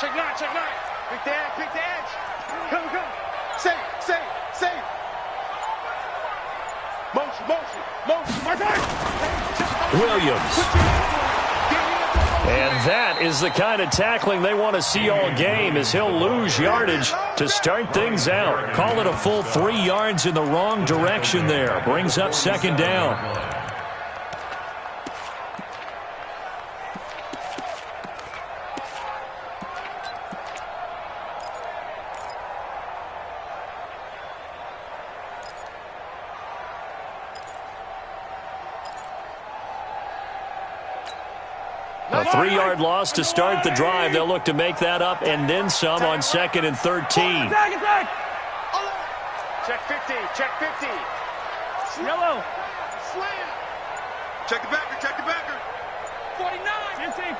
Check nine, check nine. Pick the edge, pick the edge. Come, come. Save, save, save. Motion, motion, motion. My time. Williams. And that is the kind of tackling they want to see all game, as he'll lose yardage to start things out. Call it a full 3 yards in the wrong direction there. Brings up second down. A 3-yard loss to start the drive. They'll look to make that up and then some on 2nd and 13. Check 50, check 50. Yellow. Slam. Check the backer, check the backer. 49. 15,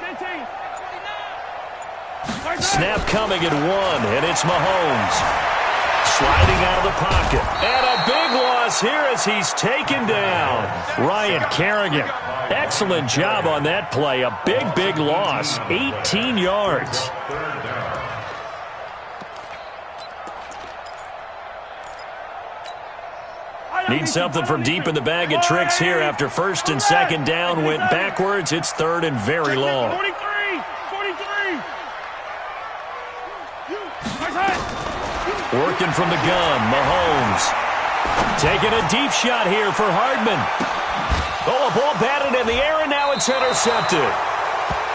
15. Snap coming at 1, and it's Mahomes. Sliding out of the pocket. And a big loss here as he's taken down. Ryan Kerrigan. Excellent job on that play. A big, big loss. 18 yards. Need something from deep in the bag of tricks here after 1st and 2nd down went backwards. It's 3rd and very long. 43. 43. Working from the gun, Mahomes. Taking a deep shot here for Hardman. Oh, a ball batted in the air, and now it's intercepted.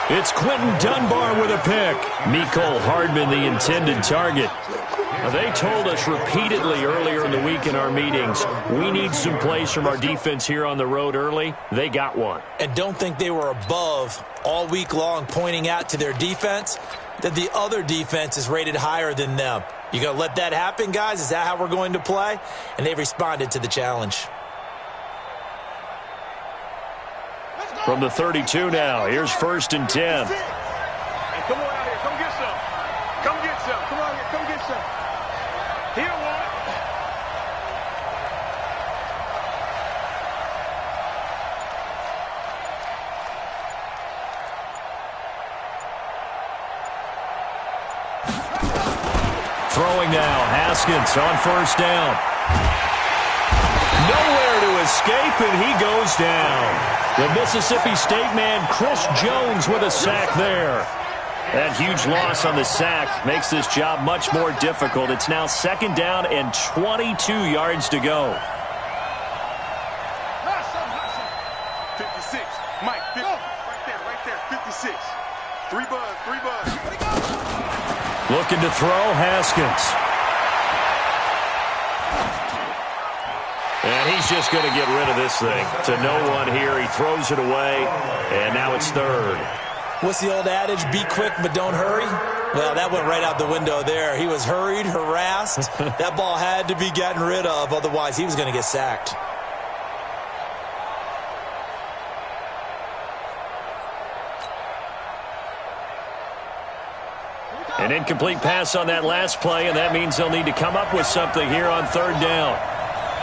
It's Quentin Dunbar with a pick. Mecole Hardman, the intended target. Now, they told us repeatedly earlier in the week in our meetings, we need some plays from our defense here on the road early. They got one. And don't think they were above all week long, pointing out to their defense that the other defense is rated higher than them. You going to let that happen, guys? Is that how we're going to play? And they responded to the challenge. From the 32 now, here's 1st and 10. Hey, come on out here. Come get some. Come get some. Come on here. Come get some. Here, one. Throwing now, Haskins on 1st down. Nowhere to escape, and he goes down. The Mississippi State man, Chris Jones, with a sack there. That huge loss on the sack makes this job much more difficult. It's now 2nd down and 22 yards to go. 56. Mike, 50. Right there. 56. 3 buzz, 3 buzz. Looking to throw, Haskins. And he's just going to get rid of this thing. To no one here. He throws it away, and now it's 3rd. What's the old adage? Be quick, but don't hurry? Well, that went right out the window there. He was hurried, harassed. That ball had to be gotten rid of. Otherwise, he was going to get sacked. An incomplete pass on that last play, and that means they'll need to come up with something here on 3rd down.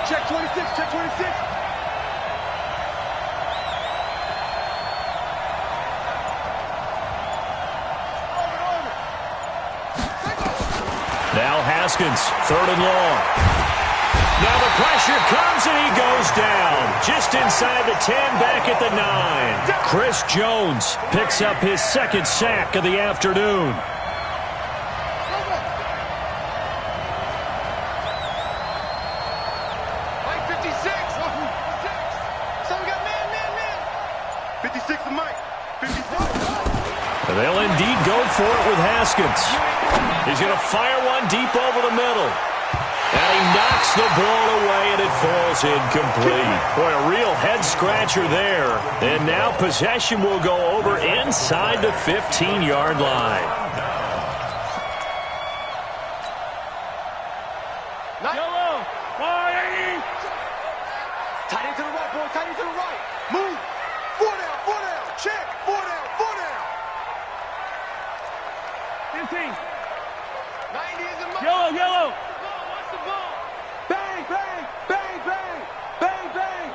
Check 26, check 26. Now Haskins, 3rd and long. Now the pressure comes, and he goes down. Just inside the 10, back at the 9. Chris Jones picks up his 2nd sack of the afternoon. They'll indeed go for it with Haskins. He's going to fire one deep over the middle. And he knocks the ball away, and it falls incomplete. Boy, a real head-scratcher there. And now possession will go over inside the 15-yard line. Yellow. 480. Tight end to the right, boy. Tight end to the right. Move. 4 down, 4 down. Check. 4 down, 4 down. 15. 90 is the mark. Yellow, yellow. Watch the ball. Bang, bang, bang, bang, bang, bang.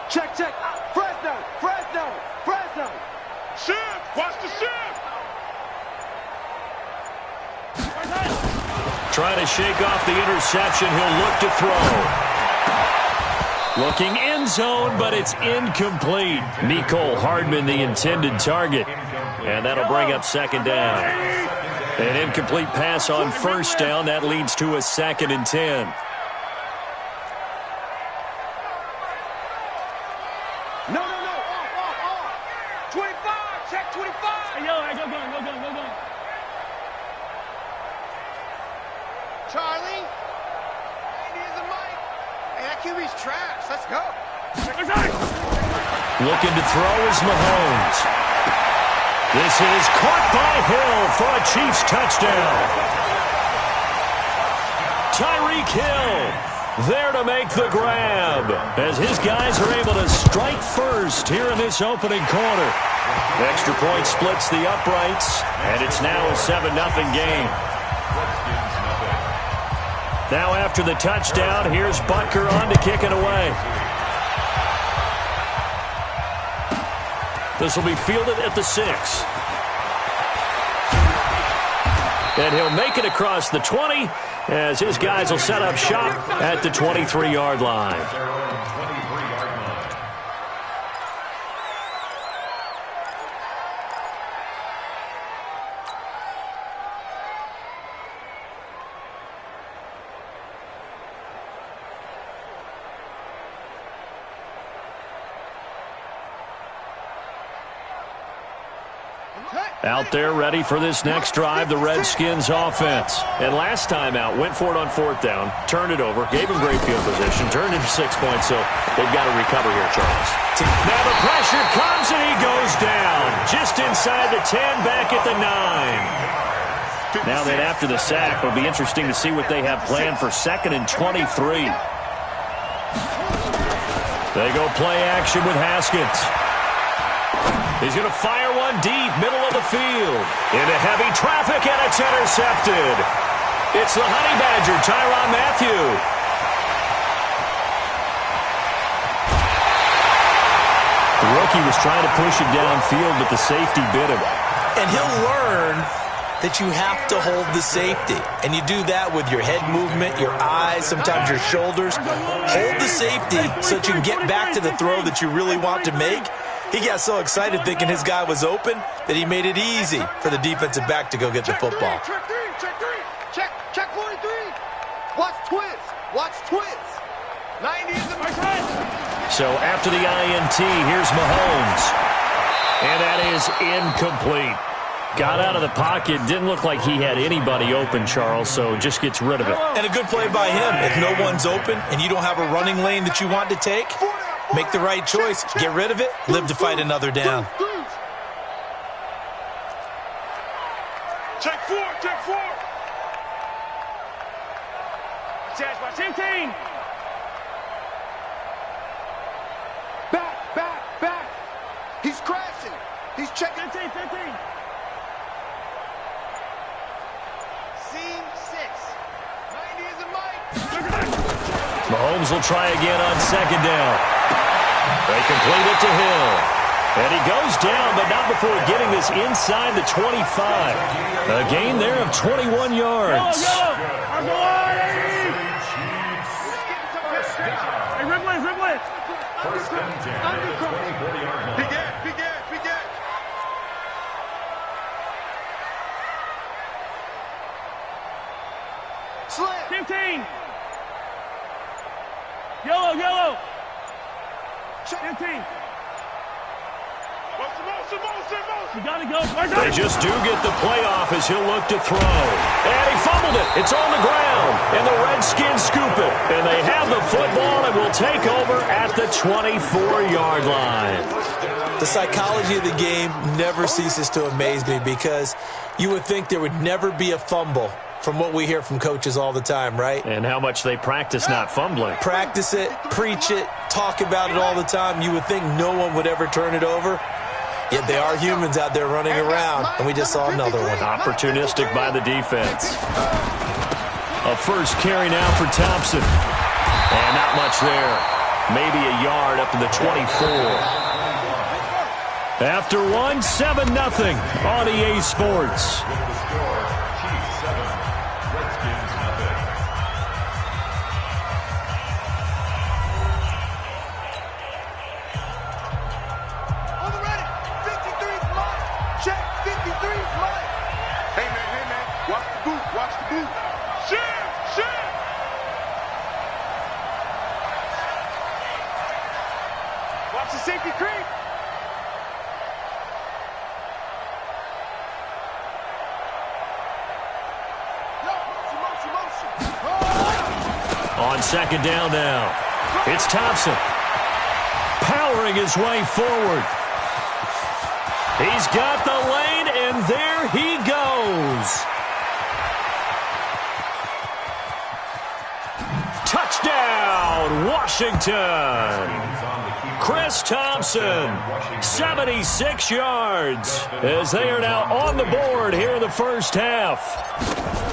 Check, check. Fresno, Fresno, Fresno. Shift. Watch the shift. Trying to shake off the interception. He'll look to throw. Looking end zone, but it's incomplete. Mecole Hardman, the intended target. And that'll bring up second down. An incomplete pass on first down. That leads to a 2nd and 10. No. Off. 25. Check 25. Hey, yo, go. Charlie. Here's the mic. Hey, that QB's trash. Let's go. Looking to throw is Mahomes. This is caught by Hill for a Chiefs touchdown. Tyreek Hill there to make the grab as his guys are able to strike first here in this opening quarter. Extra point splits the uprights, and it's now a 7-0 game. Now after the touchdown, here's Butker on to kick it away. This will be fielded at the 6. And he'll make it across the 20 as his guys will set up shop at the 23-yard line. Out there ready for this next drive, the Redskins offense. And last time out, went for it on 4th down, turned it over, gave them great field position, turned into 6 points, so they've got to recover here, Charles. Now the pressure comes and he goes down. Just inside the 10, back at the 9. Now then after the sack, it'll be interesting to see what they have planned for 2nd and 23. They go play action with Haskins. He's going to fire one deep, middle of the field. Into heavy traffic, and it's intercepted. It's the Honey Badger, Tyrann Mathieu. The rookie was trying to push it downfield, but the safety bit him. And he'll learn that you have to hold the safety. And you do that with your head movement, your eyes, sometimes your shoulders. Hold the safety so that you can get back to the throw that you really want to make. He got so excited thinking his guy was open that he made it easy for the defensive back to go get the football. Check 43. Watch twins. 90 is the So after the INT, here's Mahomes. And that is incomplete. Got out of the pocket. Didn't look like he had anybody open, Charles, so just gets rid of it. And a good play by him. If no one's open and you don't have a running lane that you want to take, make the right choice. Get rid of it. Live to fight another down. Check 4. Watch 15. Back. He's crashing. He's checking. 15. Seam 6. 90 is a mic. Mahomes will try again on 2nd down. They complete it to Hill. And he goes down, but not before getting this inside the 25. A gain there of 21 yards. Hey, Riblet. First down, 24-yard line. Begin. Slam. 15. Yellow. 15. You gotta go. They just do get the playoff as he'll look to throw. And he fumbled it. It's on the ground. And the Redskins scoop it. And they have the football and will take over at the 24-yard line. The psychology of the game never ceases to amaze me because you would think there would never be a fumble from what we hear from coaches all the time, right? And how much they practice not fumbling. Practice it, preach it, talk about it all the time. You would think no one would ever turn it over. Yet they are humans out there running around, and we just saw another one. Opportunistic by the defense. A first carry now for Thompson. And not much there. Maybe a yard up to the 24. After one, 7-0 on EA Sports. 53's mine. Hey, man. Watch the boot. Watch the boot. Shit. Watch the safety creep. On second down now, it's Thompson. Powering his way forward. He's got the lane, and there he goes. Touchdown, Washington. Chris Thompson, 76 yards, as they are now on the board here in the first half.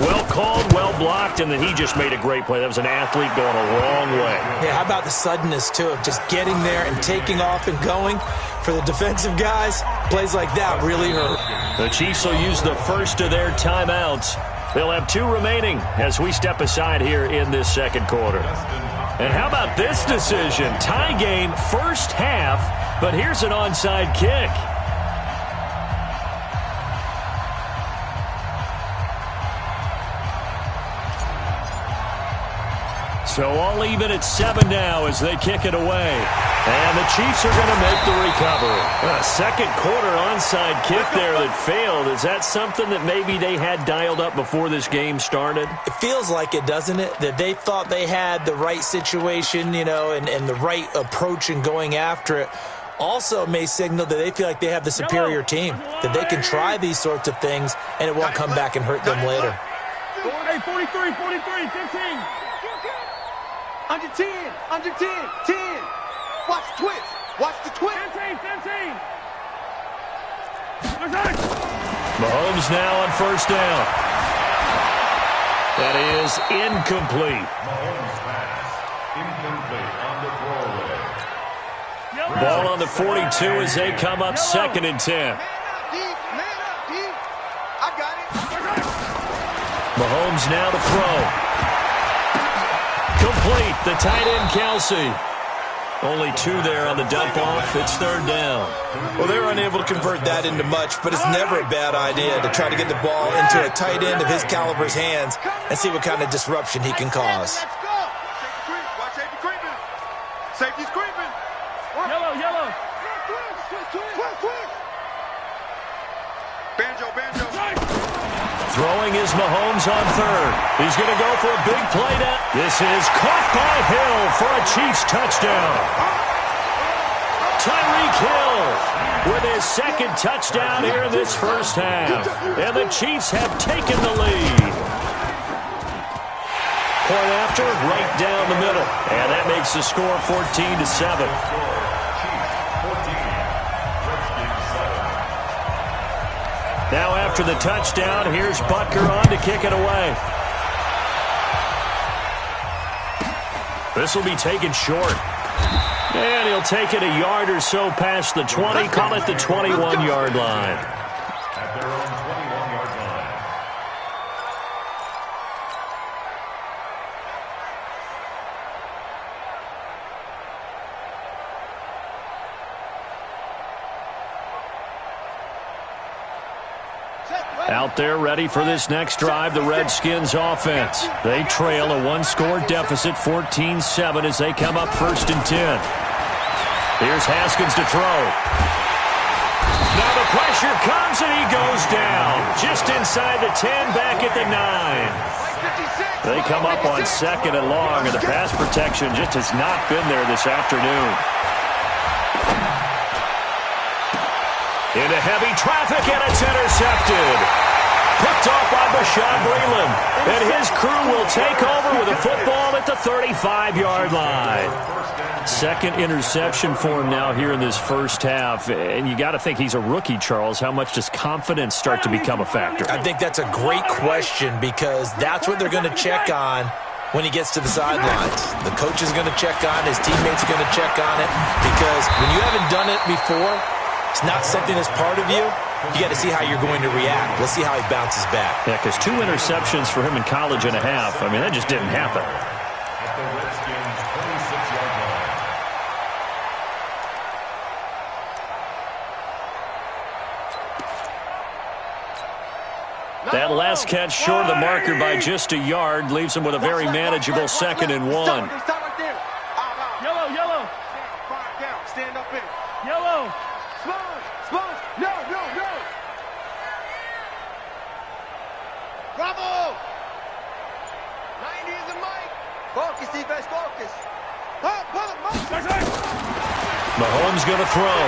Well called, well blocked, and then he just made a great play. That was an athlete going a long way. Yeah, how about the suddenness, too, of just getting there and taking off and going? For the defensive guys, plays like that really hurt. The Chiefs will use the first of their timeouts. They'll have 2 remaining as we step aside here in this second quarter. And how about this decision? Tie game, first half, but here's an onside kick. So all even at 7 now as they kick it away. And the Chiefs are going to make the recovery. A second quarter onside kick there that failed. Is that something that maybe they had dialed up before this game started? It feels like it, doesn't it? That they thought they had the right situation, and the right approach in going after it. Also may signal that they feel like they have the superior team, that they can try these sorts of things and it won't come back and hurt them later. Hey, 43, 15. Under 10, 10. Watch the twist. Watch the twist. 15. Mahomes now on first down. That is incomplete. Mahomes pass. Incomplete on the throwaway. Ball on the 42 as they come up second and 10. Man up, D. I got it. Mahomes now to throw. Complete, the tight end, Kelsey. Only 2 there on the dump-off. It's third down. Well, they're unable to convert that into much, but it's never a bad idea to try to get the ball into a tight end of his caliber's hands and see what kind of disruption he can cause. Let's go. Watch safety creeping. Safety's creeping. Yellow. Quick. Banjo. Throwing is Mahomes on third. He's going to go for a big play now. This is caught by Hill for a Chiefs touchdown. Tyreek Hill with his second touchdown here in this first half. And the Chiefs have taken the lead. Point after, right down the middle. And that makes the score 14-7. Now after the touchdown, here's Butker on to kick it away. This will be taken short. And he'll take it a yard or so past the 20, call it the 21-yard line. At their own 21-yard line. Out there ready for this next drive, the Redskins offense. They trail a 1-score deficit, 14-7 as they come up first and 10. Here's Haskins to throw. Now the pressure comes and he goes down. Just inside the 10, back at the 9. They come up on second and long, and the pass protection just has not been there this afternoon. Into heavy traffic, and it's intercepted. Picked off by Bashaud Breeland. And his crew will take over with a football at the 35-yard line. Second interception for him now here in this first half. And you got to think he's a rookie, Charles. How much does confidence start to become a factor? I think that's a great question because that's what they're going to check on when he gets to the sidelines. The coach is going to check on, his teammates are going to check on it, because when you haven't done it before, it's not something that's part of you. You got to see how you're going to react. Let's see how he bounces back. Yeah, because 2 interceptions for him in college and a half. I mean, that just didn't happen. At the Redskins' 26-yard line. That last catch short of the marker by just a yard leaves him with a very manageable 2nd and 1. Yellow, yellow. Stand up in. Yellow. Sponge. No. Bravo. 90 is the mic. Focus, defense, focus. Mahomes going to throw.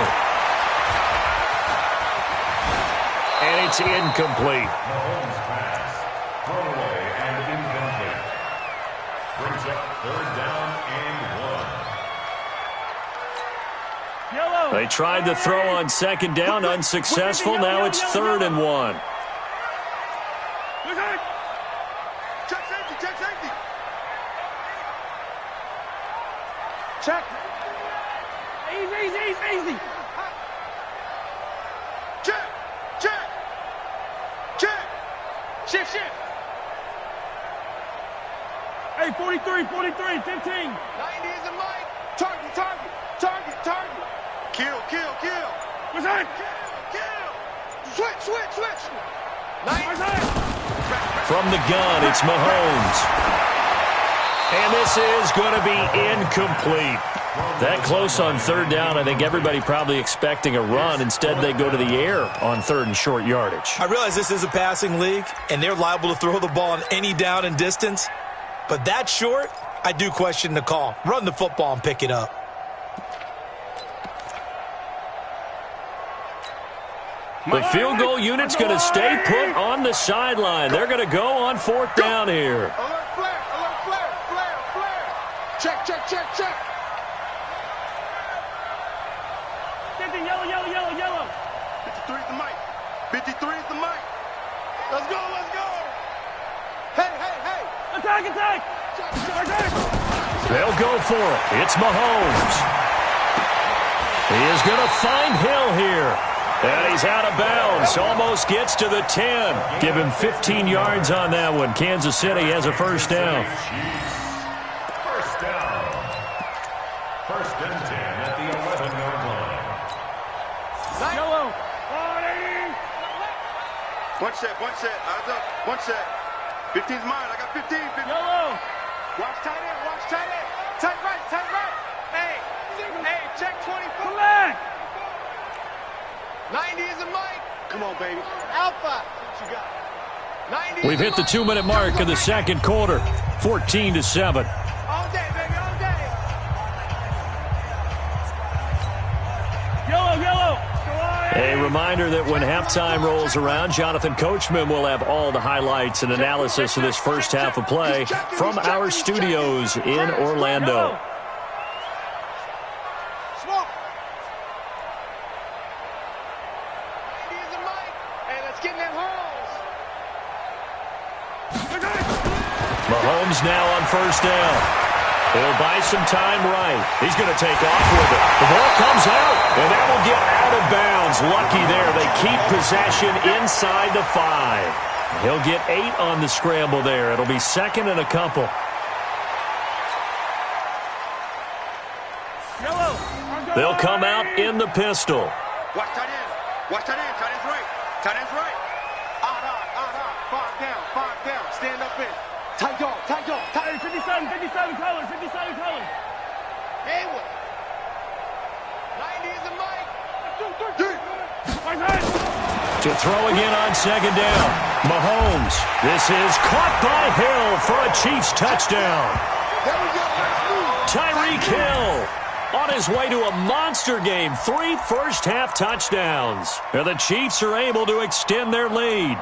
And it's incomplete. Mahomes pass. Throwaway and incomplete. Brings up 3rd down and 1. Yellow. They tried to throw on 2nd down, unsuccessful. Now it's 3rd and 1. Check safety. Check. Easy. Check. Shift. Hey, 43, 15. 90 is the mic. Target. Kill. What's that? Kill. Switch. 90. From the gun, it's Mahomes. And this is going to be incomplete. That close on 3rd down, I think everybody probably expecting a run. Instead, they go to the air on 3rd and short yardage. I realize this is a passing league, and they're liable to throw the ball on any down and distance. But that short, I do question the call. Run the football and pick it up. The field goal unit's going to stay put on the sideline. They're going to go on 4th down here. Alert flare. Check. 50, yellow. 53 is the mic. Let's go. Hey. Attack. They'll go for it. It's Mahomes. He is going to find Hill here. And he's out of bounds. Almost gets to the 10. Give him 15 yards on that one. Kansas City has a 1st down. First down. 1st and 10 at the 11-yard line. Yellow. One set. Eyes up. One set. 15's mine. I got 15. Yellow. Watch tight end. Tight right. Hey, check 24. Come back. 90 is the mic. Come on, baby. Alpha. What you got? 90. We've hit the 2-minute mark of the 2nd quarter. 14-7. All day, baby. All day. Yellow. A reminder that when halftime rolls around, Jonathan Coachman will have all the highlights and analysis of this first half of play from our studios in Orlando. Smoke. 90 is the mic. Hey, let's get in them holes. Mahomes now on 1st down. He'll buy some time right. He's going to take off with it. The ball comes out, and that will get out of bounds. Lucky there. They keep possession inside the 5. He'll get 8 on the scramble there. It'll be 2nd and a couple. Yellow. They'll come out in the pistol. Watch tight end. Tight end's right. Odd. 5 down. Stand up in. Tight dog. Hey, 57 colors. Haywood. 90 is the mic. 2, 3. To throw again on 2nd down. Mahomes. This is caught by Hill for a Chiefs touchdown. There we go. Tyreek Hill on his way to a monster game. 3 first-half touchdowns. And the Chiefs are able to extend their lead.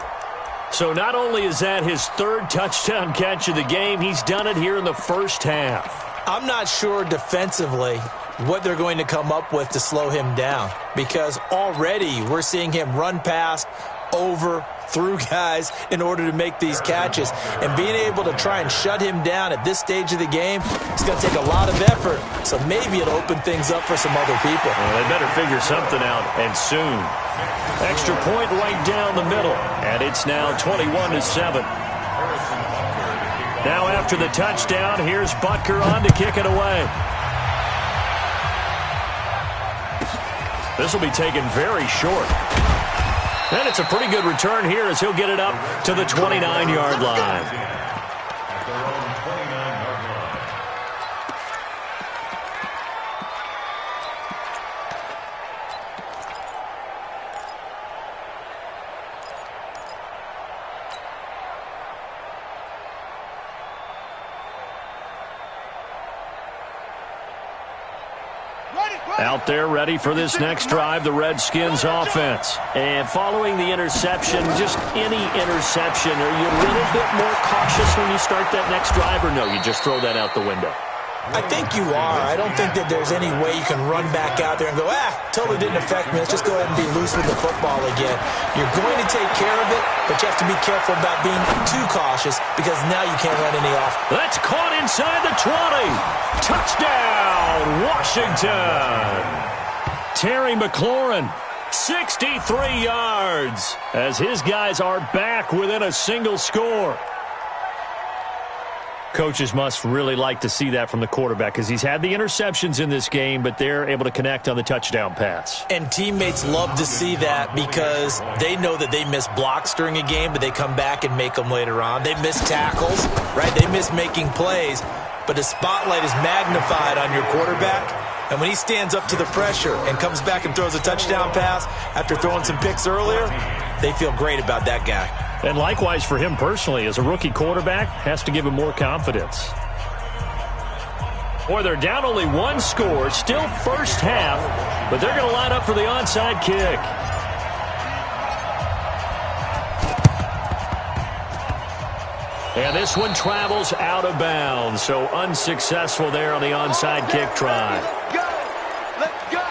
So not only is that his 3rd touchdown catch of the game, he's done it here in the first half. I'm not sure defensively what they're going to come up with to slow him down, because already we're seeing him run past, over, through guys in order to make these catches. And being able to try and shut him down at this stage of the game, it's going to take a lot of effort. So maybe it'll open things up for some other people. Well, they better figure something out, and soon. Extra point right down the middle, and it's now 21-7. Now after the touchdown, here's Butker on to kick it away. This will be taken very short. And it's a pretty good return here as he'll get it up to the 29-yard line. At their own 29-yard line. Out there ready for this next drive, the Redskins offense. And following the interception, just any interception, are you a little bit more cautious when you start that next drive, or no, you just throw that out the window? I think you are. I don't think that there's any way you can run back out there and go, totally didn't affect me. Let's just go ahead and be loose with the football again. You're going to take care of it, but you have to be careful about being too cautious because now you can't run any off. That's caught inside the 20. Touchdown, Washington. Terry McLaurin, 63 yards, as his guys are back within a single score. Coaches must really like to see that from the quarterback because he's had the interceptions in this game, but they're able to connect on the touchdown pass. And teammates love to see that because they know that they miss blocks during a game, but they come back and make them later on. They miss tackles, right? They miss making plays, but the spotlight is magnified on your quarterback. And when he stands up to the pressure and comes back and throws a touchdown pass after throwing some picks earlier, they feel great about that guy. And likewise for him personally, as a rookie quarterback, has to give him more confidence. Boy, they're down only one score, still first half, but they're going to line up for the onside kick. And this one travels out of bounds, so unsuccessful there on the onside kick try. Let's go.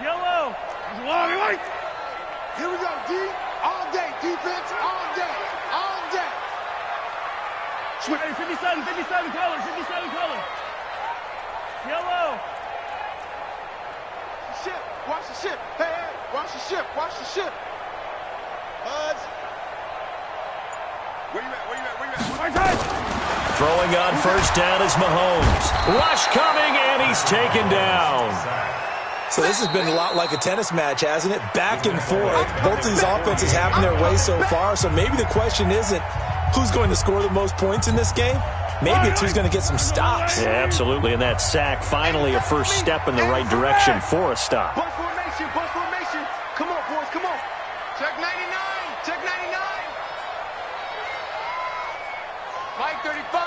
Yellow. Here we go, D. All day. Defense all day. All day. Switch. Hey, 57 colors, 57 colors. Yellow. Ship. Watch the ship. Hey, watch the ship. Watch the ship. Buzz. Where you at? Throwing on first down is Mahomes. Rush coming, and he's taken down. So this has been a lot like a tennis match, hasn't it? Back and forth. Both of these offenses having their way so far. So maybe the question isn't who's going to score the most points in this game. Maybe it's who's going to get some stops. Yeah, absolutely. And that sack, finally a first step in the right direction for a stop. Bus formation. Come on, boys, come on. Check 99. Mike 35.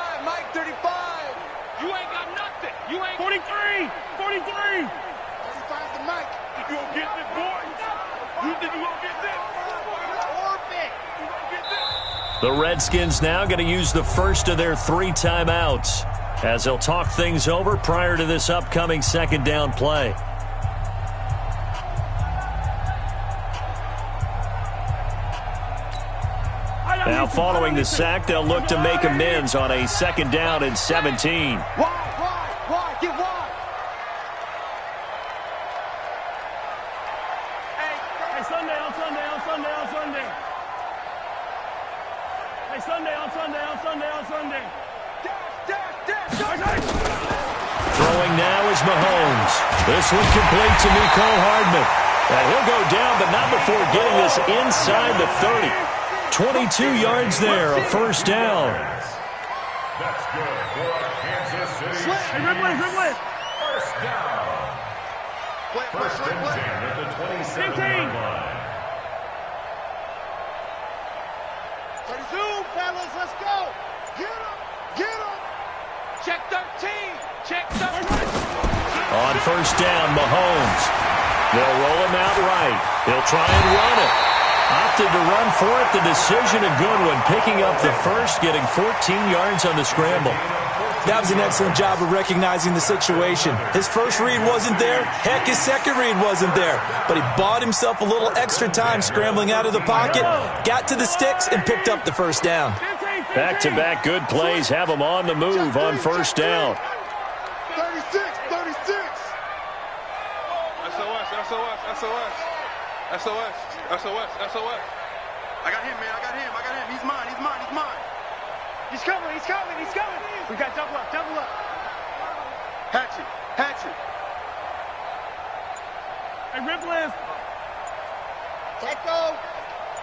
You ain't got nothing. You ain't 43. 35 to Mike. You gonna get this, boy? You think you gonna get this? Orbit. You gonna get this? The Redskins now going to use the first of their 3 timeouts as they'll talk things over prior to this upcoming second down play. Now following the sack, they'll look to make amends on a second down and 17. Wide, get wide. Hey, Sunday. Hey, Sunday. Dash. Throwing now is Mahomes. This one complete to Mecole Hardman. And he'll go down, but not before getting this inside the 30. 22 yards there, a first down. That's good for Kansas City. Hey, dribble it. First down. First and 10 at the 27-yard line. Zoom, fellas, let's go. Get him. Check 13. On first down, Mahomes. They'll roll him out right. He'll try and run it. Opted to run for it. The decision a good one. Picking up the first, getting 14 yards on the scramble. That was an excellent job of recognizing the situation. His first read wasn't there. Heck, his second read wasn't there. But he bought himself a little extra time scrambling out of the pocket, got to the sticks, and picked up the first down. Back-to-back good plays have him on the move on first down. 36. SOS. SOS. SOS. SOS. I got him, man. I got him. I got him. He's mine. He's mine. He's mine. He's coming. He's coming. He's coming. We got double up. Double up. Hatchet. Hatchet. Hey, rip lift. Taco.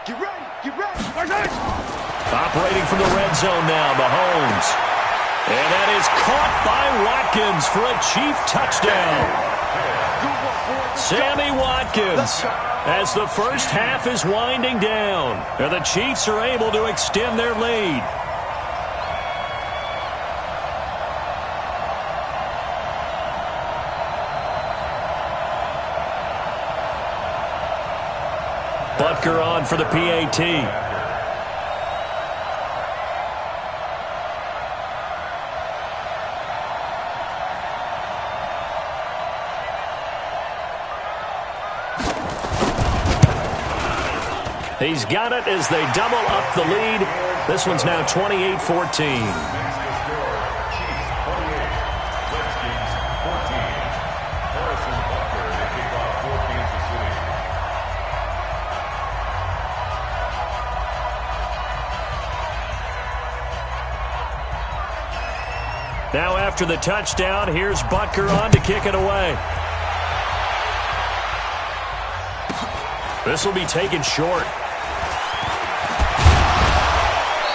Get ready. Get ready. Watch it. Operating from the red zone now, Mahomes. And that is caught by Watkins for a Chief touchdown. Sammy Watkins, as the first half is winding down, and the Chiefs are able to extend their lead. Butker on for the PAT. He's got it as they double up the lead. This one's now 28-14. Now after the touchdown, here's Butker on to kick it away. This will be taken short.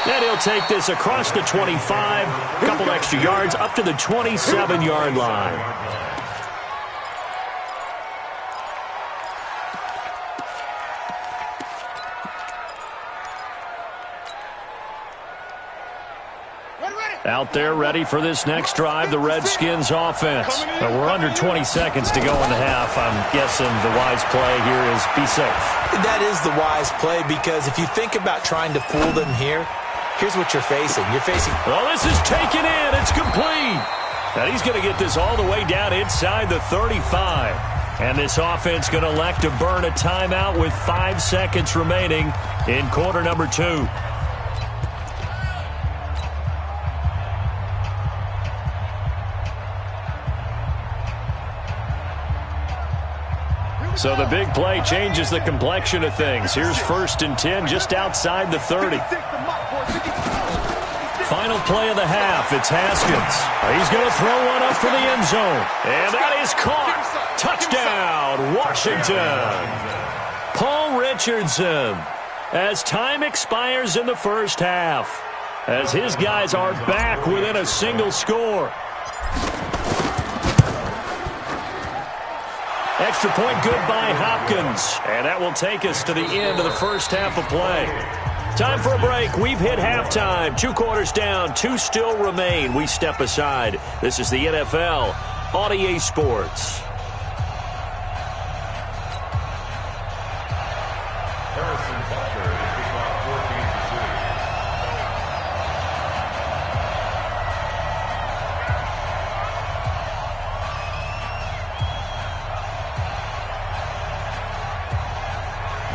And he'll take this across the 25, a couple extra yards, up to the 27-yard line. Out there ready for this next drive, the Redskins offense. We're under 20 seconds to go in the half. I'm guessing the wise play here is be safe. That is the wise play, because if you think about trying to fool them here, here's what you're facing. You're facing... Well, this is taken in. It's complete. And he's going to get this all the way down inside the 35. And this offense going to elect to burn a timeout with 5 seconds remaining in quarter number 2. So the big play changes the complexion of things. Here's 1st and 10 just outside the 30. Final play of the half. It's Haskins. He's going to throw one up for the end zone. And that is caught. Touchdown, Washington. Paul Richardson, as time expires in the first half, as his guys are back within a single score. Extra point good by Hopkins. And that will take us to the end of the first half of play. Time for a break. We've hit halftime. 2 quarters down. 2 still remain. We step aside. This is the NFL on EA Sports.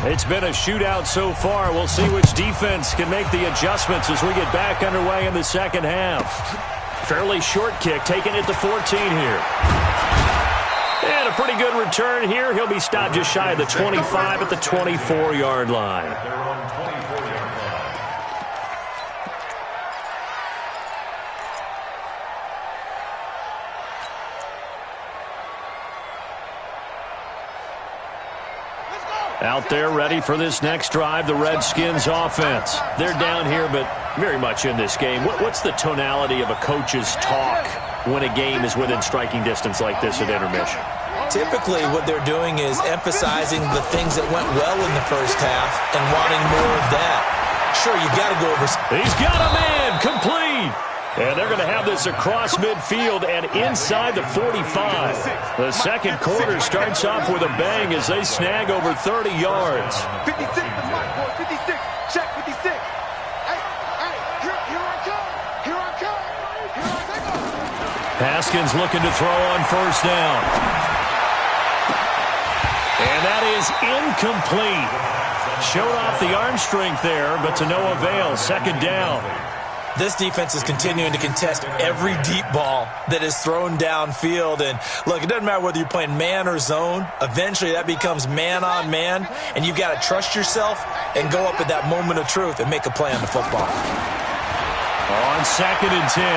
It's been a shootout so far. We'll see which defense can make the adjustments as we get back underway in the second half. Fairly short kick, taking it to 14 here. And a pretty good return here. He'll be stopped just shy of the 25 at the 24-yard line. Out there ready for this next drive, the Redskins offense. They're down here, but very much in this game. What's the tonality of a coach's talk when a game is within striking distance like this at intermission? Typically, what they're doing is emphasizing the things that went well in the first half and wanting more of that. Sure, you've got to go over... He's got a man, complete! And they're going to have this across midfield and inside the 45. The second quarter starts off with a bang as they snag over 30 yards. 56, the mark, boy. 56. Check 56. Hey, here I come. Here I come. Here I come. Haskins looking to throw on first down. And that is incomplete. Showed off the arm strength there, but to no avail. Second down. This defense is continuing to contest every deep ball that is thrown downfield. And, look, it doesn't matter whether you're playing man or zone. Eventually, that becomes man-on-man, and you've got to trust yourself and go up at that moment of truth and make a play on the football. On 2nd and 10,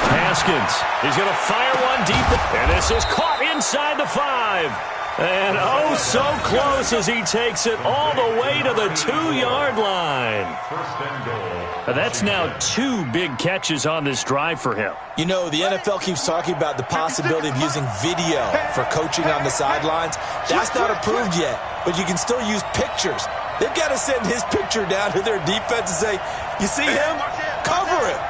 Haskins. He's going to fire one deep, and this is caught inside the 5. And oh, so close as he takes it all the way to the 2-yard line. And that's now 2 big catches on this drive for him. You know, the NFL keeps talking about the possibility of using video for coaching on the sidelines. That's not approved yet, but you can still use pictures. They've got to send his picture down to their defense and say, you see him? Cover it.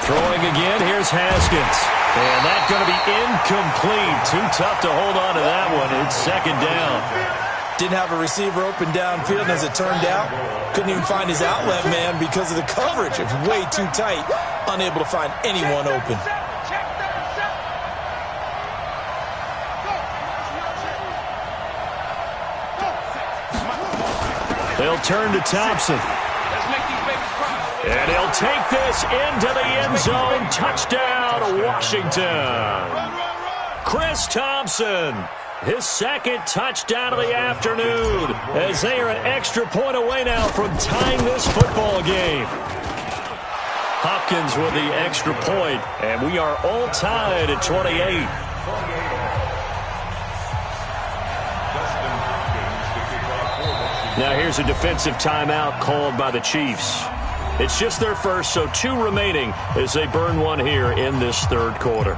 Throwing again, here's Haskins. And that's going to be incomplete. Too tough to hold on to that one. It's 2nd down. Didn't have a receiver open downfield, and as it turned out, couldn't even find his outlet man because of the coverage. It's way too tight, unable to find anyone open. They'll turn to Thompson. And he'll take this into the end zone. Touchdown, Washington. Chris Thompson, his 2nd touchdown of the afternoon, as they are an extra point away now from tying this football game. Hopkins with the extra point, and we are all tied at 28. Now here's a defensive timeout called by the Chiefs. It's just their first, so 2 remaining as they burn one here in this 3rd quarter.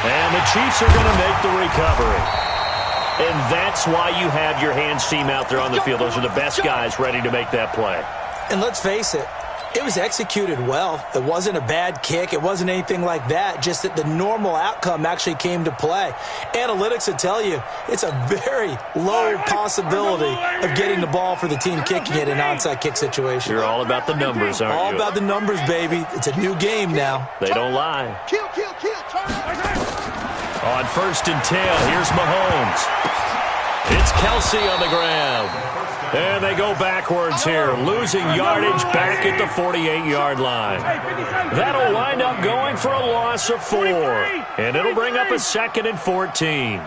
And the Chiefs are going to make the recovery. And that's why you have your hands team out there on the field. Those are the best guys ready to make that play. And let's face it, it was executed well. It wasn't a bad kick. It wasn't anything like that. Just that the normal outcome actually came to play. Analytics would tell you it's a very low possibility of getting the ball for the team kicking it in an onside kick situation. You're all about the numbers, aren't you? All about the numbers, baby. It's a new game now. They don't lie. Kill. On 1st and 10, here's Mahomes. It's Kelsey on the ground. And they go backwards here, losing yardage back at the 48-yard line. That'll wind up going for a loss of 4. And it'll bring up a 2nd and 14.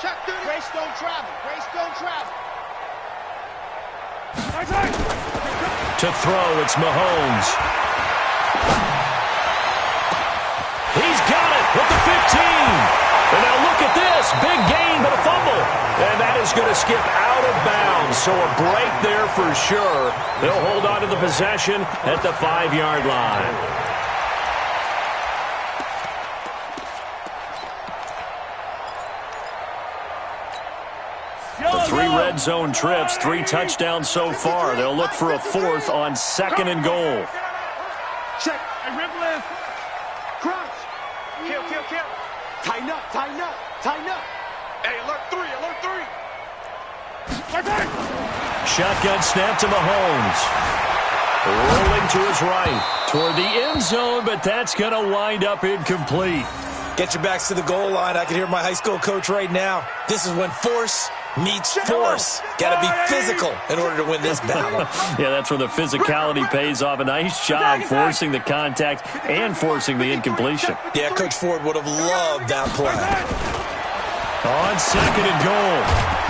Grace don't travel. To throw, it's Mahomes. He's got it at the 15. And now look at this. Big gain, but a fumble. And that is going to skip out of bounds. So a break there for sure. They'll hold on to the possession at the 5-yard line. The 3 red zone trips, 3 touchdowns so far. They'll look for a 4th on 2nd and goal. Check. And rip left. Crouch. Kill. Tighten up. Hey, alert 3. Shotgun snap to Mahomes. Rolling to his right toward the end zone, but that's going to wind up incomplete. Get your backs to the goal line. I can hear my high school coach right now. This is when force meets force. Got to be physical in order to win this battle. Yeah, that's where the physicality pays off. A nice job forcing the contact and forcing the incompletion. Yeah, Coach Ford would have loved that play. On 2nd and goal,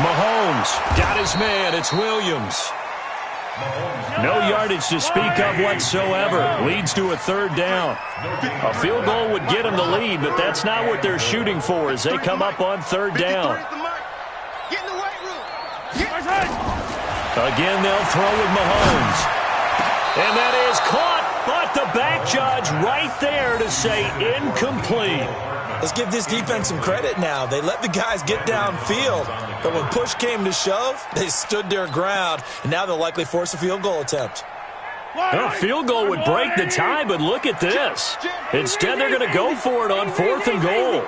Mahomes got his man. It's Williams. No yardage to speak of whatsoever. Leads to a 3rd down. A field goal would get them the lead, but that's not what they're shooting for as they come up on 3rd down. Again, they'll throw with Mahomes. And that is caught, but the back judge right there to say incomplete. Let's give this defense some credit now. They let the guys get downfield, but when push came to shove, they stood their ground, and now they'll likely force a field goal attempt. A field goal would break the tie, but look at this. Instead, they're going to go for it on 4th and goal.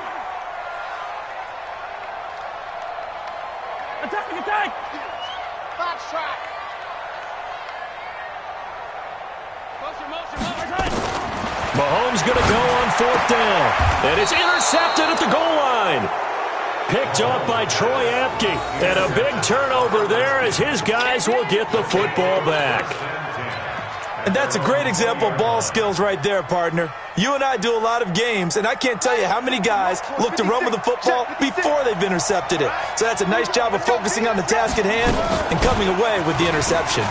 Attack! Box track. Mahomes going to go on 4th down. And it's intercepted at the goal line. Picked off by Troy Apke. And a big turnover there as his guys will get the football back. And that's a great example of ball skills right there, partner. You and I do a lot of games, and I can't tell you how many guys look to run with the football before they've intercepted it. So that's a nice job of focusing on the task at hand and coming away with the interception.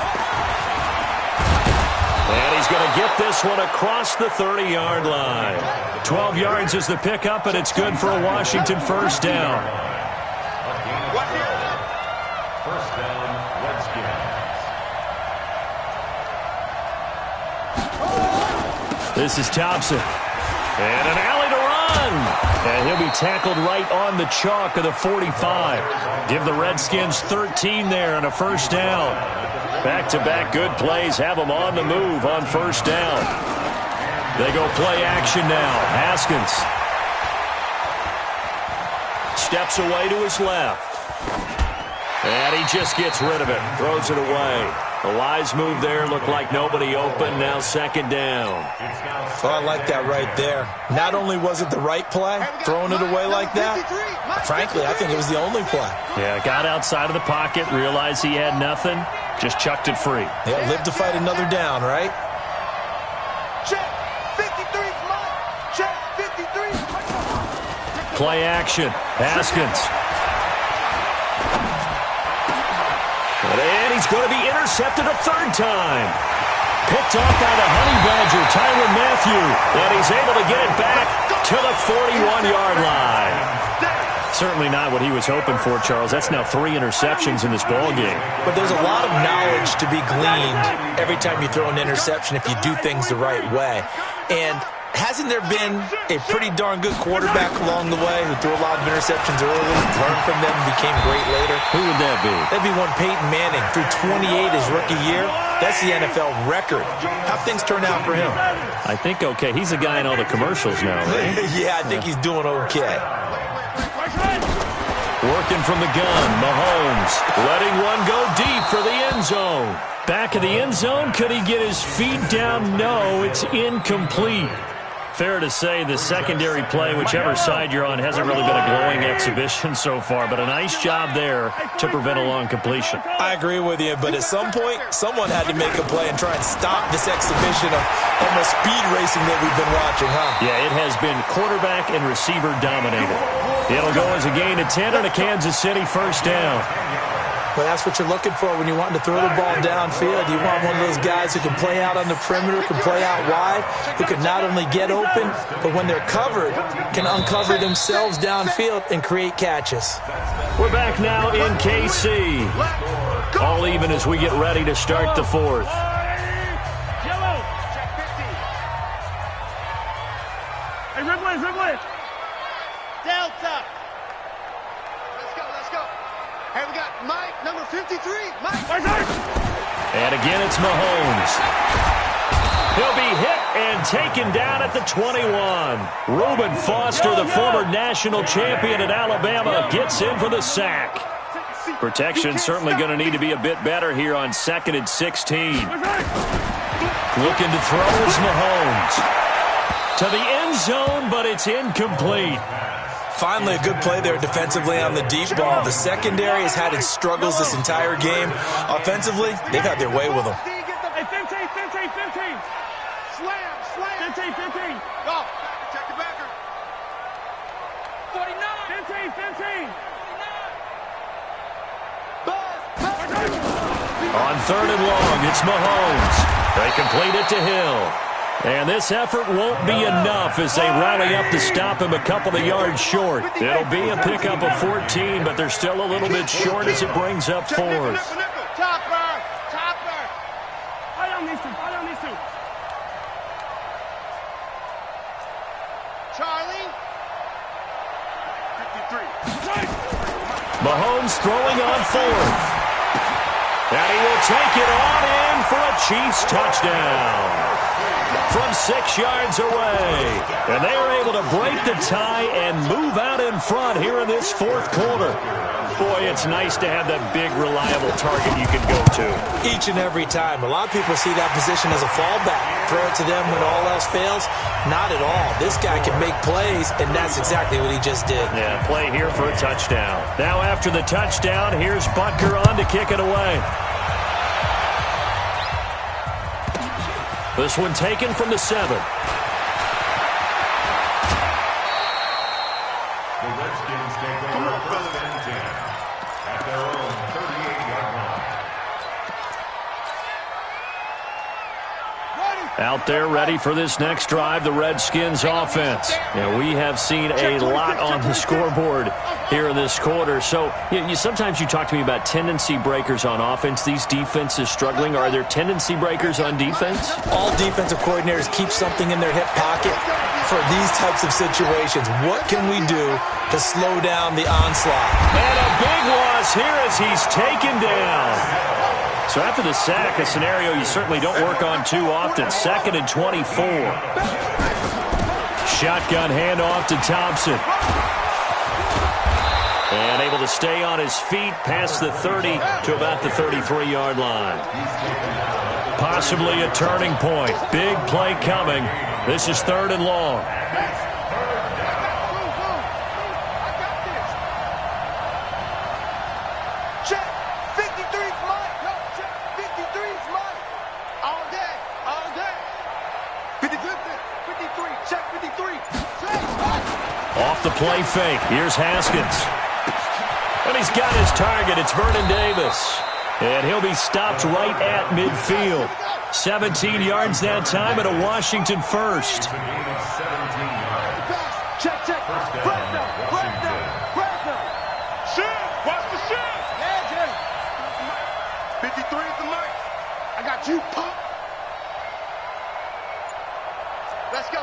And he's going to get this one across the 30-yard line. 12 yards is the pickup, and it's good for a Washington first down. First down, Redskins. This is Thompson. And an alley to run. And he'll be tackled right on the chalk of the 45. Give the Redskins 13 there and a first down. Back-to-back good plays have them on the move on first down. They go play action now. Haskins steps away to his left. And he just gets rid of it. Throws it away. A wise move there. Looked like nobody open. Now second down. Oh, I like that right there. Not only was it the right play, throwing it away like that, frankly, I think it was the only play. Yeah, got outside of the pocket, realized he had nothing, just chucked it free. Yeah, live to fight another down, right? Check. 53. Check. 53. Play action. Haskins. And he's going to be intercepted a third time. Picked off by the Honey Badger, Tyrann Mathieu. And he's able to get it back to the 41-yard line. Certainly not what he was hoping for, Charles. That's now 3 interceptions in this ballgame. But there's a lot of knowledge to be gleaned every time you throw an interception if you do things the right way. And hasn't there been a pretty darn good quarterback along the way who threw a lot of interceptions early, learned from them, became great later? Who would that be? That'd be one Peyton Manning. Threw 28 his rookie year. That's the NFL record. How'd things turn out for him? I think okay. He's a guy in all the commercials now, right? Yeah, I think he's doing okay. Working from the gun, Mahomes letting one go deep for the end zone. Back of the end zone, could he get his feet down? No, it's incomplete. Fair to say the secondary play, whichever side you're on, hasn't really been a glowing exhibition so far, but a nice job there to prevent a long completion. I agree with you, but at some point, someone had to make a play and try and stop this exhibition of almost speed racing that we've been watching, huh? Yeah, it has been quarterback and receiver dominated. It'll go as a gain of 10 and a Kansas City first down. Well, that's what you're looking for when you want to throw the ball downfield. You want one of those guys who can play out on the perimeter, can play out wide, who can not only get open, but when they're covered, can uncover themselves downfield and create catches. We're back now in KC. All even as we get ready to start the fourth. Yellow. Check 50. Hey, red line. Delta. Let's go. Hey, we got Mike, number 53. Mike. And again, it's Mahomes. He'll be hit and taken down at the 21. Reuben Foster, the former national champion at Alabama, gets in for the sack. Protection certainly going to need to be a bit better here on 2nd and 16. Looking to throw is Mahomes. To the end zone, but it's incomplete. Finally, a good play there defensively on the deep ball. The secondary has had its struggles this entire game. Offensively, they've had their way with them. Hey, 15. Slam. 15. Go. Check the backer. 49. 15. On 3rd and long, it's Mahomes. They complete it to Hill. And this effort won't be enough as they rally up to stop him a couple of yards short. It'll be a pickup of 14, but they're still a little bit short as it brings up 4th. Topper. I don't need to. Charlie. 53. Mahomes throwing on 4th. And he will take it on in for a Chiefs touchdown. From 6 6 yards away. And they are able to break the tie and move out in front here in this fourth quarter. Boy, it's nice to have that big, reliable target you can go to. Each and every time. A lot of people see that position as a fallback. Throw it to them when all else fails. Not at all. This guy can make plays, and that's exactly what he just did. Yeah, play here for a touchdown. Now after the touchdown, here's Butker on to kick it away. This one taken from the 7. The Redskins take over first and 10 at their own 38-yard line. Out there ready for this next drive, the Redskins offense. And we have seen a lot on the scoreboard here in this quarter. So sometimes you talk to me about tendency breakers on offense. These defenses struggling. Are there tendency breakers on defense? All defensive coordinators keep something in their hip pocket for these types of situations. What can we do to slow down the onslaught? And a big loss here as he's taken down. So after the sack, a scenario you certainly don't work on too often. 2nd and 24. Shotgun handoff to Thompson. And able to stay on his feet past the 30 to about the 33-yard line. Possibly a turning point. Big play coming. This is 3rd and long. Off the play fake. Here's Haskins. And he's got his target. It's Vernon Davis. And he'll be stopped right at midfield. 17 yards that time and a Washington first. Check. Break them. Shoot. Watch the shoot. Yeah, Jay. 53 is the mic. I got you, punk. Let's go.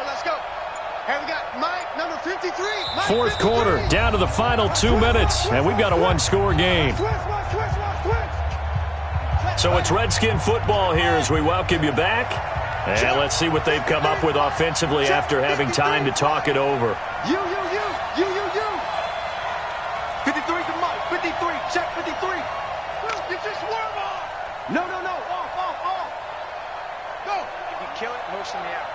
And we got Mike, number 53. Mike, Fourth 53. quarter, down to the final 2 minutes, and we've got a one-score game. Switch. So it's Redskin football here as we welcome you back. And let's see what they've come up with offensively after having time to talk it over. You. 53 to Mike, 53. Check 53. Get your swerve on. No. Off. Go. If you kill it, motion me out.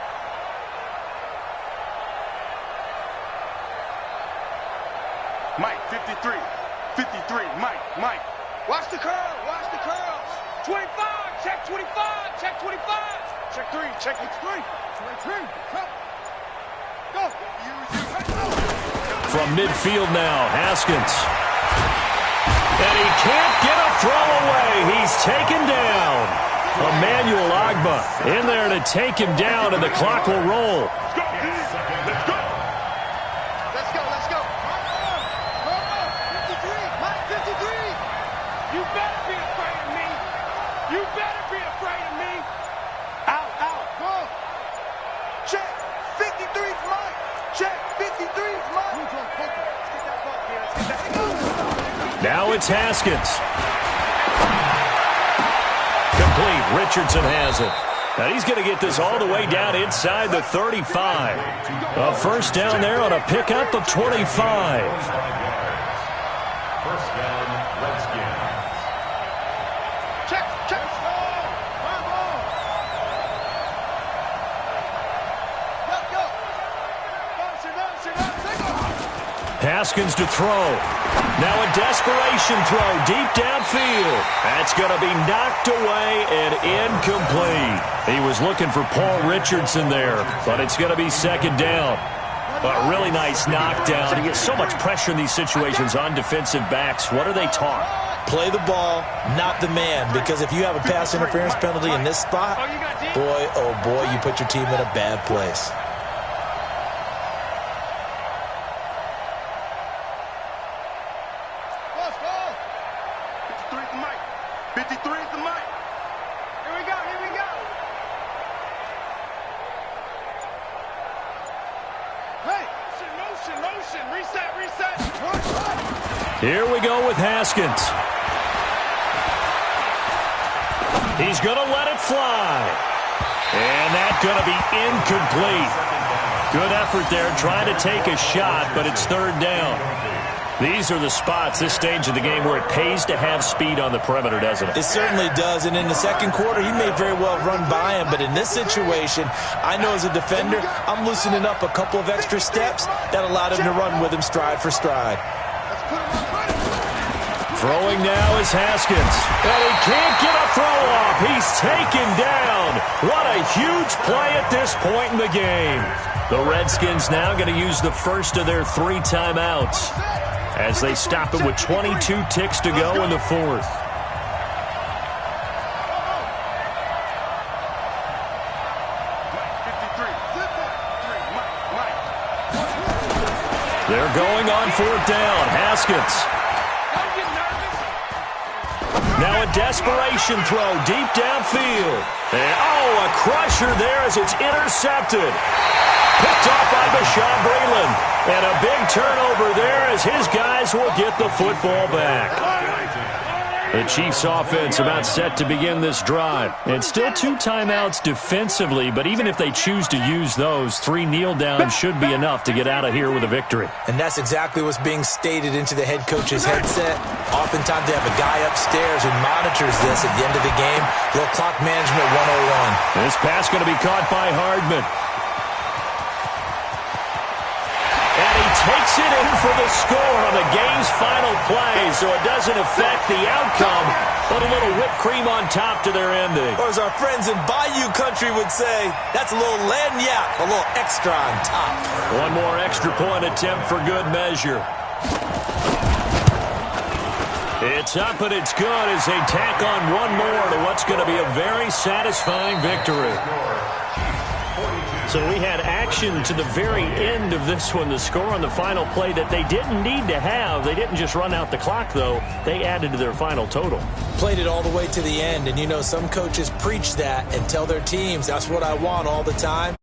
Mike, 53. Mike. Watch the curls. 25. Check 25. Check 25. Check 3. 23. Go. From midfield now, Haskins. And he can't get a throw away. He's taken down. Emmanuel Agba in there to take him down, and the clock will roll. Let's go. Let's go. 53. Mike, 53. You better be afraid of me. Out. Go. Check. 53's Mike. Check. 53's Mike. Now it's Haskins. Complete. Richardson has it. Now he's going to get this all the way down inside the 35. A first down there on a pickup of 25. First down, Redskins. Check. Go. Haskins to throw. Now a desperation throw deep downfield. That's going to be knocked away and incomplete. He was looking for Paul Richardson there, but it's going to be 2nd down. A really nice knockdown. He gets so much pressure in these situations on defensive backs. What are they taught? Play the ball, not the man, because if you have a pass interference penalty in this spot, boy, oh boy, you put your team in a bad place. Here we go with Haskins. He's going to let it fly. And that's going to be incomplete. Good effort there, trying to take a shot, but it's third down. These are the spots, this stage of the game, where it pays to have speed on the perimeter, doesn't it? It certainly does, and in the second quarter, he may very well run by him, but in this situation, I know as a defender, I'm loosening up a couple of extra steps that allowed him to run with him stride for stride. Throwing now is Haskins. And he can't get a throw off. He's taken down. What a huge play at this point in the game. The Redskins now going to use the first of their 3 timeouts as they stop it with 22 ticks to go in the fourth. They're going on fourth down. Haskins. Now a desperation throw deep downfield. And, a crusher there as it's intercepted. Picked off by Bashaud Breeland. And a big turnover there as his guys will get the football back. The Chiefs offense about set to begin this drive. And still 2 timeouts defensively, but even if they choose to use those, 3 kneel downs should be enough to get out of here with a victory. And that's exactly what's being stated into the head coach's headset. Oftentimes they have a guy upstairs who monitors this at the end of the game. Little clock management 101. This pass going to be caught by Hardman. And he takes it in for the score on the game's final play, so it doesn't affect the outcome, but a little whipped cream on top to their ending. Or as our friends in Bayou Country would say, that's a little lagniappe, a little extra on top. One more extra point attempt for good measure. It's up and it's good as they tack on one more to what's going to be a very satisfying victory. So we had action to the very end of this one, the score on the final play that they didn't need to have. They didn't just run out the clock, though. They added to their final total. Played it all the way to the end, and you know some coaches preach that and tell their teams, that's what I want all the time.